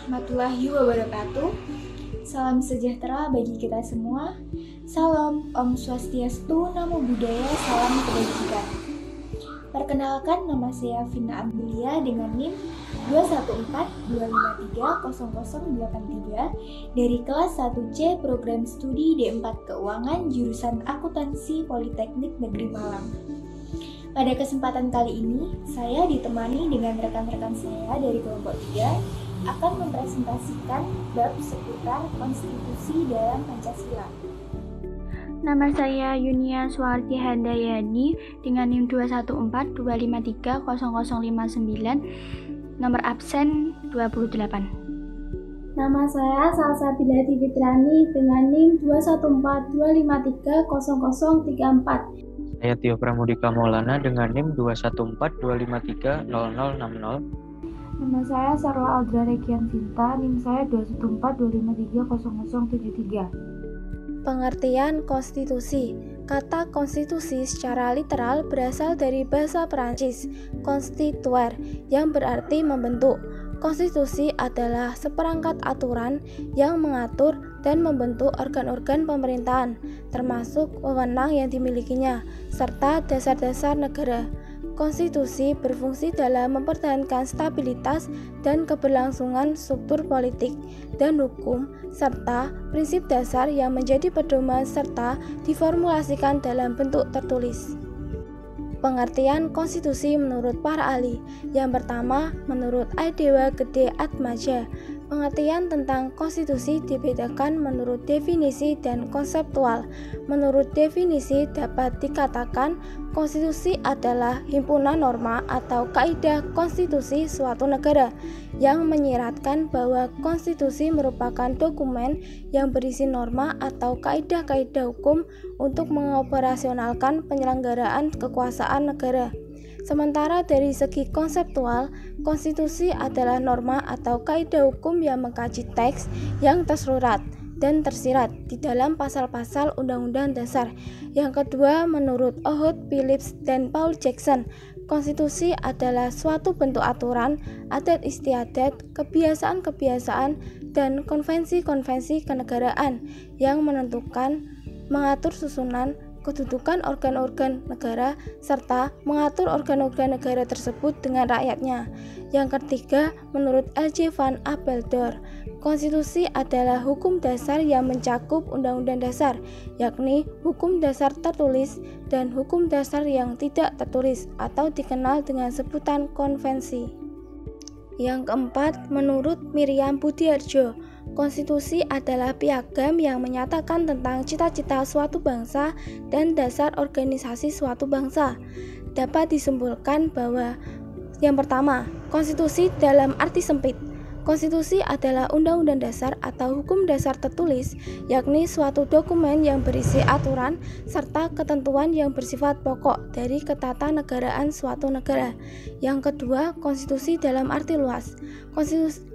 warahmatullahi wabarakatuh. Salam sejahtera bagi kita semua. Salam Om Swastiastu, Namo Buddhaya, salam kebajikan. Perkenalkan, nama saya Vina Amelia dengan NIM 21425300083 dari kelas 1C Program Studi D4 Keuangan jurusan Akuntansi Politeknik Negeri Malang. Pada kesempatan kali ini, saya ditemani dengan rekan-rekan saya dari kelompok 3 akan mempresentasikan bab seputar konstitusi dalam Pancasila. Nama saya Yunia Suharti Handayani dengan NIM 21425300059, nomor absen 28. Nama saya Salsabila Fitrani dengan NIM 21425300034. Saya Tio Pramudika Maulana dengan NIM 21425300060. Nama saya Sarla Aldra Regian Sinta, NIM saya 21425300073. Pengertian konstitusi. Kata konstitusi secara literal berasal dari bahasa Perancis, constituer, yang berarti membentuk. Konstitusi adalah seperangkat aturan yang mengatur dan membentuk organ-organ pemerintahan, termasuk wewenang yang dimilikinya, serta dasar-dasar negara. Konstitusi berfungsi dalam mempertahankan stabilitas dan keberlangsungan struktur politik dan hukum, serta prinsip dasar yang menjadi pedoman serta diformulasikan dalam bentuk tertulis. Pengertian konstitusi menurut para ahli. Yang pertama, menurut Aidewa Gede Atmaja, pengertian tentang konstitusi dibedakan menurut definisi dan konseptual. Menurut definisi dapat dikatakan konstitusi adalah himpunan norma atau kaidah konstitusi suatu negara yang menyiratkan bahwa konstitusi merupakan dokumen yang berisi norma atau kaidah-kaidah hukum untuk mengoperasionalkan penyelenggaraan kekuasaan negara. Sementara dari segi konseptual, konstitusi adalah norma atau kaidah hukum yang mengkaji teks yang tersurat dan tersirat di dalam pasal-pasal Undang-Undang Dasar. Yang kedua, menurut Ohud Phillips dan Paul Jackson, konstitusi adalah suatu bentuk aturan, adat istiadat, kebiasaan-kebiasaan, dan konvensi-konvensi kenegaraan yang mengatur susunan, kedudukan organ-organ negara, serta mengatur organ-organ negara tersebut dengan rakyatnya. Yang ketiga, menurut L.J. van Apeldoorn, konstitusi adalah hukum dasar yang mencakup undang-undang dasar, yakni hukum dasar tertulis dan hukum dasar yang tidak tertulis atau dikenal dengan sebutan konvensi. Yang keempat, menurut Miriam Budiarjo, konstitusi adalah piagam yang menyatakan tentang cita-cita suatu bangsa dan dasar organisasi suatu bangsa. Dapat disimpulkan bahwa yang pertama, konstitusi dalam arti sempit. Konstitusi adalah undang-undang dasar atau hukum dasar tertulis, yakni suatu dokumen yang berisi aturan serta ketentuan yang bersifat pokok dari ketatanegaraan suatu negara. Yang kedua, konstitusi dalam arti luas.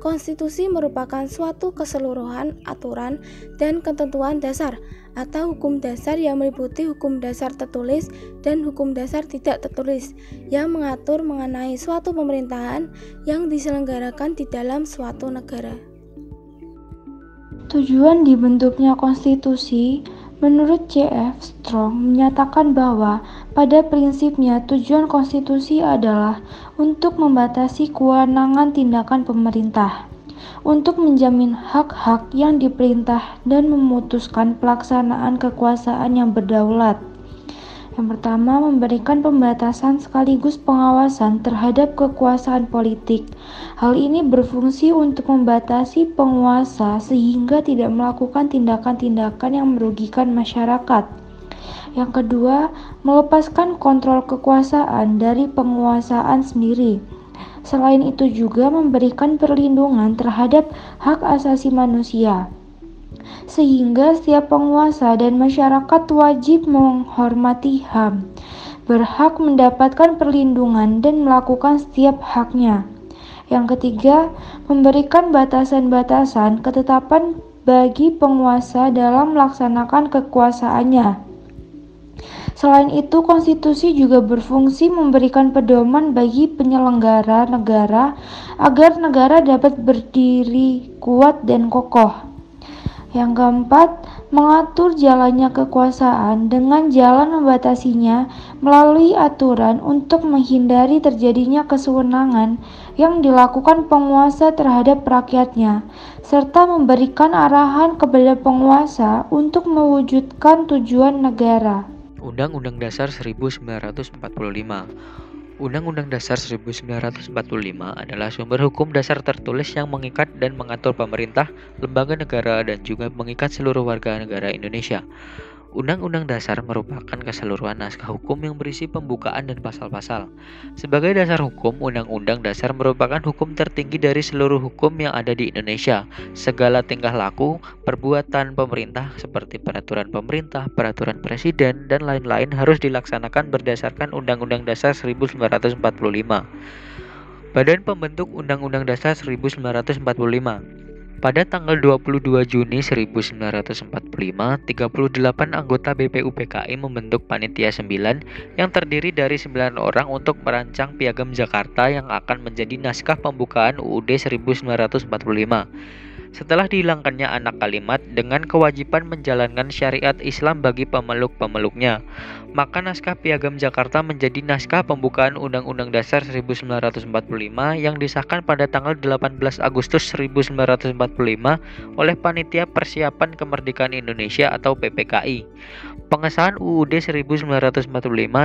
Konstitusi merupakan suatu keseluruhan aturan dan ketentuan dasar atau hukum dasar yang meliputi hukum dasar tertulis dan hukum dasar tidak tertulis yang mengatur mengenai suatu pemerintahan yang diselenggarakan di dalam suatu negara. Tujuan dibentuknya konstitusi menurut C.F. Strong menyatakan bahwa pada prinsipnya tujuan konstitusi adalah untuk membatasi kewenangan tindakan pemerintah, untuk menjamin hak-hak yang diperintah dan memutuskan pelaksanaan kekuasaan yang berdaulat. Yang pertama, memberikan pembatasan sekaligus pengawasan terhadap kekuasaan politik. Hal ini berfungsi untuk membatasi penguasa sehingga tidak melakukan tindakan-tindakan yang merugikan masyarakat. Yang kedua, melepaskan kontrol kekuasaan dari penguasaan sendiri. Selain itu juga memberikan perlindungan terhadap hak asasi manusia, sehingga setiap penguasa dan masyarakat wajib menghormati HAM, berhak mendapatkan perlindungan dan melakukan setiap haknya. Yang ketiga, memberikan batasan-batasan ketetapan bagi penguasa dalam melaksanakan kekuasaannya, Selain itu, konstitusi juga berfungsi memberikan pedoman bagi penyelenggara negara agar negara dapat berdiri kuat dan kokoh. Yang keempat, mengatur jalannya kekuasaan dengan jalan membatasinya melalui aturan untuk menghindari terjadinya kesewenangan yang dilakukan penguasa terhadap rakyatnya, serta memberikan arahan kepada penguasa untuk mewujudkan tujuan negara. Undang-Undang Dasar 1945. Undang-Undang Dasar 1945 adalah sumber hukum dasar tertulis yang mengikat dan mengatur pemerintah, lembaga negara, dan juga mengikat seluruh warga negara Indonesia. Undang-Undang Dasar merupakan keseluruhan naskah hukum yang berisi pembukaan dan pasal-pasal. Sebagai dasar hukum, Undang-Undang Dasar merupakan hukum tertinggi dari seluruh hukum yang ada di Indonesia. Segala tingkah laku, perbuatan pemerintah seperti peraturan pemerintah, peraturan presiden, dan lain-lain harus dilaksanakan berdasarkan Undang-Undang Dasar 1945. Badan Pembentuk Undang-Undang Dasar 1945. Pada tanggal 22 Juni 1945, 38 anggota BPUPKI membentuk Panitia 9 yang terdiri dari 9 orang untuk merancang Piagam Jakarta yang akan menjadi naskah pembukaan UUD 1945. Setelah dihilangkannya anak kalimat dengan kewajiban menjalankan syariat Islam bagi pemeluk-pemeluknya, maka naskah Piagam Jakarta menjadi naskah pembukaan Undang-Undang Dasar 1945 yang disahkan pada tanggal 18 Agustus 1945 oleh Panitia Persiapan Kemerdekaan Indonesia atau PPKI. Pengesahan UUD 1945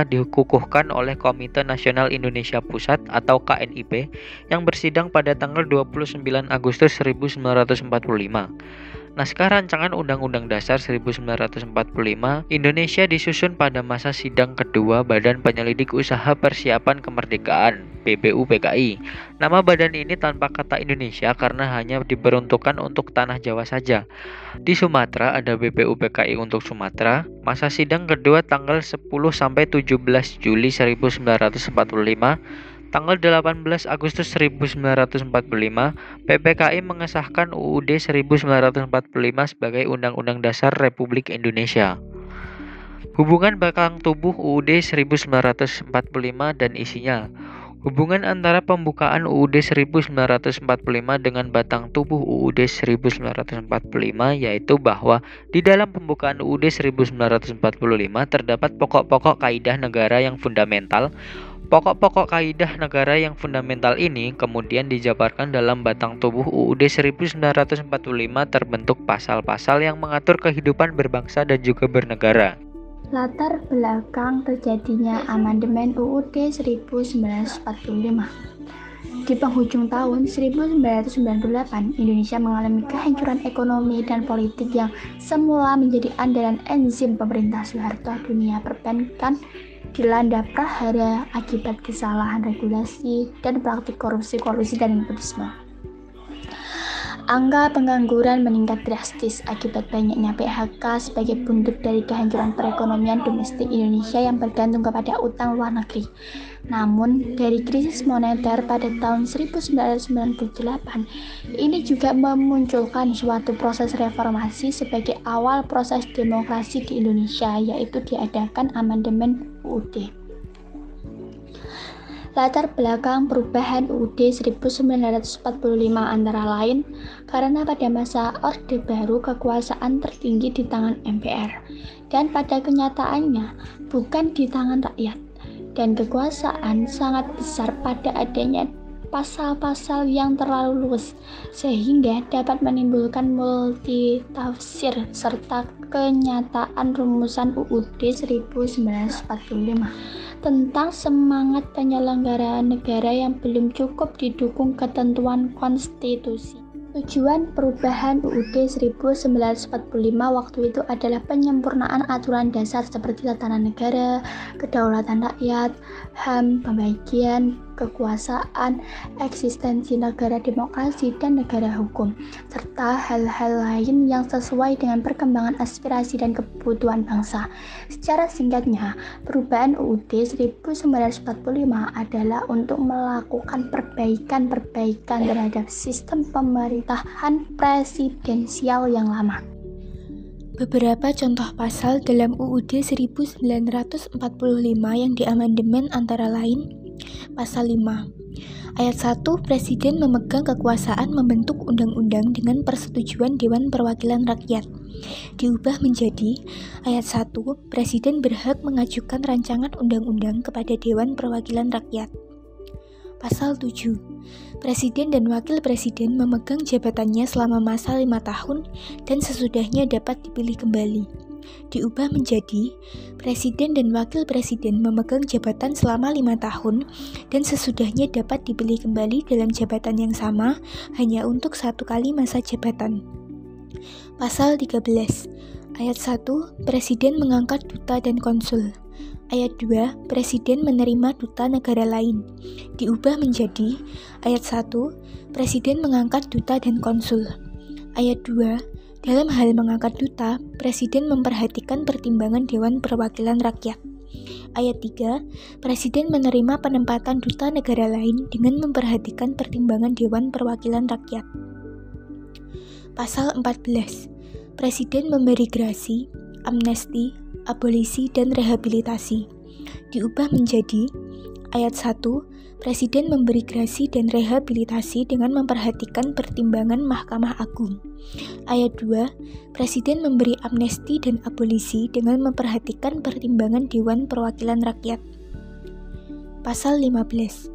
dikukuhkan oleh Komite Nasional Indonesia Pusat atau KNIP yang bersidang pada tanggal 29 Agustus 1945. Naskah rancangan Undang-Undang Dasar 1945 Indonesia disusun pada masa sidang kedua Badan Penyelidik Usaha Persiapan Kemerdekaan (BPUPKI). Nama badan ini tanpa kata Indonesia karena hanya diperuntukkan untuk tanah Jawa saja. Di Sumatera ada BPUPKI untuk Sumatera. Masa sidang kedua tanggal 10 sampai 17 Juli 1945. Tanggal 18 Agustus 1945, PPKI mengesahkan UUD 1945 sebagai Undang-Undang Dasar Republik Indonesia. Hubungan belakang tubuh UUD 1945 dan isinya. Hubungan antara pembukaan UUD 1945 dengan batang tubuh UUD 1945 yaitu bahwa di dalam pembukaan UUD 1945 terdapat pokok-pokok kaidah negara yang fundamental. Pokok-pokok kaidah negara yang fundamental ini kemudian dijabarkan dalam batang tubuh UUD 1945 terbentuk pasal-pasal yang mengatur kehidupan berbangsa dan juga bernegara. Latar belakang terjadinya amandemen UUD 1945. Di penghujung tahun 1998, Indonesia mengalami kehancuran ekonomi dan politik yang semula menjadi andalan enzim pemerintah Soeharto. Dunia perbankan dilanda prahara akibat kesalahan regulasi dan praktik korupsi dan nepotisme. Angka pengangguran meningkat drastis akibat banyaknya PHK sebagai buntut dari kehancuran perekonomian domestik Indonesia yang bergantung kepada utang luar negeri. Namun, dari krisis moneter pada tahun 1998, ini juga memunculkan suatu proses reformasi sebagai awal proses demokrasi di Indonesia, yaitu diadakan amandemen UUD. Latar belakang perubahan UUD 1945 antara lain karena pada masa Orde Baru kekuasaan tertinggi di tangan MPR dan pada kenyataannya bukan di tangan rakyat, dan kekuasaan sangat besar pada adanya pasal-pasal yang terlalu luas sehingga dapat menimbulkan multitafsir serta kenyataan rumusan UUD 1945 tentang semangat penyelenggaraan negara yang belum cukup didukung ketentuan konstitusi. Tujuan perubahan UUD 1945 waktu itu adalah penyempurnaan aturan dasar seperti tatanan negara, kedaulatan rakyat, HAM, pembagian kekuasaan, eksistensi negara demokrasi dan negara hukum, serta hal-hal lain yang sesuai dengan perkembangan aspirasi dan kebutuhan bangsa. Secara singkatnya, perubahan UUD 1945 adalah untuk melakukan perbaikan terhadap sistem pemerintahan presidensial yang lama. Beberapa contoh pasal dalam UUD 1945 yang diamandemen antara lain Pasal 5. Ayat 1, Presiden memegang kekuasaan membentuk undang-undang dengan persetujuan Dewan Perwakilan Rakyat. Diubah menjadi Ayat 1, Presiden berhak mengajukan rancangan undang-undang kepada Dewan Perwakilan Rakyat. Pasal 7. Presiden dan Wakil Presiden memegang jabatannya selama masa 5 tahun dan sesudahnya dapat dipilih kembali. Diubah menjadi Presiden dan Wakil Presiden memegang jabatan selama 5 tahun dan sesudahnya dapat dipilih kembali dalam jabatan yang sama hanya untuk 1 kali masa jabatan. Pasal 13. Ayat 1, Presiden mengangkat duta dan konsul. Ayat 2, Presiden menerima duta negara lain. Diubah menjadi Ayat 1, Presiden mengangkat duta dan konsul. Ayat 2, dalam hal mengangkat duta, Presiden memperhatikan pertimbangan Dewan Perwakilan Rakyat. Ayat 3, Presiden menerima penempatan duta negara lain dengan memperhatikan pertimbangan Dewan Perwakilan Rakyat. Pasal 14. Presiden memberi grasi, amnesti, abolisi, dan rehabilitasi. Diubah menjadi Ayat 1, Presiden memberi grasi dan rehabilitasi dengan memperhatikan pertimbangan Mahkamah Agung. Ayat 2, Presiden memberi amnesti dan abolisi dengan memperhatikan pertimbangan Dewan Perwakilan Rakyat. Pasal 15.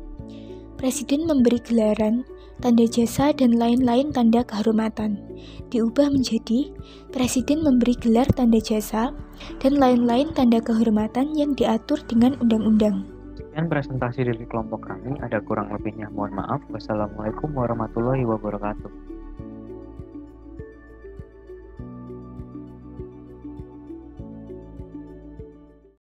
Presiden memberi gelaran, tanda jasa, dan lain-lain tanda kehormatan. Diubah menjadi Presiden memberi gelar tanda jasa dan lain-lain tanda kehormatan yang diatur dengan undang-undang. Sekian presentasi dari kelompok kami, ada kurang lebihnya mohon maaf. Wassalamualaikum warahmatullahi wabarakatuh.